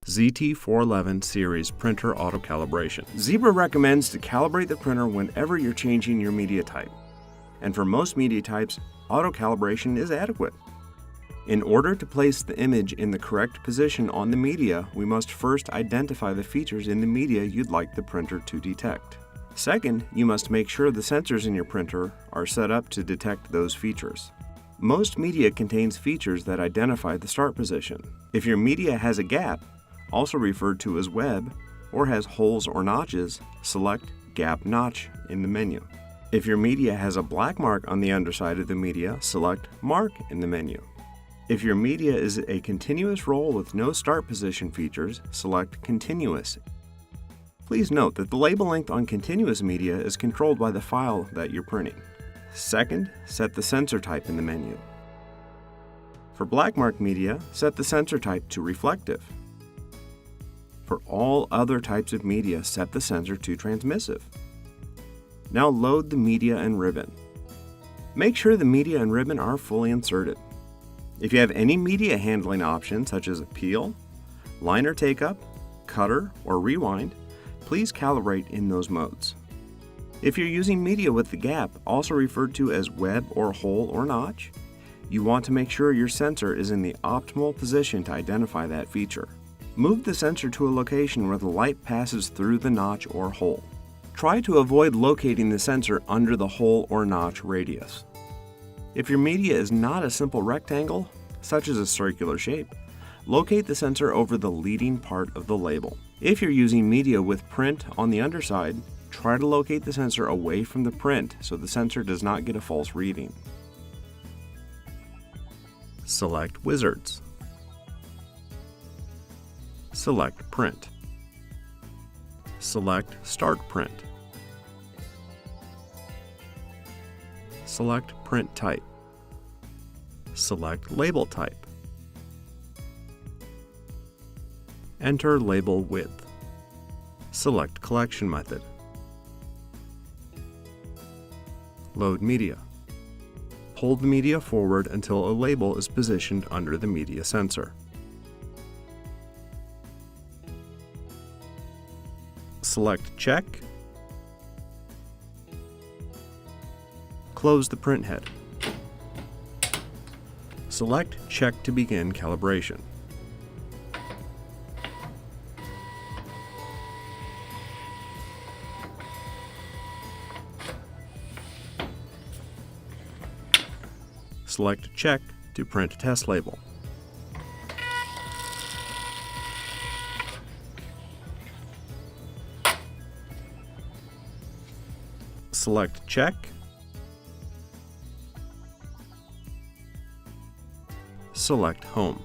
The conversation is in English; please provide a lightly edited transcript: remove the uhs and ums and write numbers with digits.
ZT411 series printer auto calibration. Zebra recommends to calibrate the printer whenever you're changing your media type. And for most media types, auto calibration is adequate. In order to place the image in the correct position on the media, we must first identify the features in the media you'd like the printer to detect. Second, you must make sure the sensors in your printer are set up to detect those features. Most media contains features that identify the start position. If your media has a gap, also referred to as web, or has holes or notches, select Gap Notch in the menu. If your media has a black mark on the underside of the media, select Mark in the menu. If your media is a continuous roll with no start position features, select Continuous. Please note that the label length on continuous media is controlled by the file that you're printing. Second, set the sensor type in the menu. For black mark media, set the sensor type to reflective. For all other types of media, set the sensor to transmissive. Now load the media and ribbon. Make sure the media and ribbon are fully inserted. If you have any media handling options such as peel, liner take-up, cutter, or rewind, please calibrate in those modes. If you're using media with the gap, also referred to as web or hole or notch, you want to make sure your sensor is in the optimal position to identify that feature. Move the sensor to a location where the light passes through the notch or hole. Try to avoid locating the sensor under the hole or notch radius. If your media is not a simple rectangle, such as a circular shape, locate the sensor over the leading part of the label. If you're using media with print on the underside, try to locate the sensor away from the print so the sensor does not get a false reading. Select Wizards. Select Print. Select Start Print. Select Print Type. Select Label Type. Enter label width. Select collection method. Load media. Pull the media forward until a label is positioned under the media sensor. Select Check. Close the print head. Select Check to begin calibration. Select Check to print a test label. Select Check. Select Home.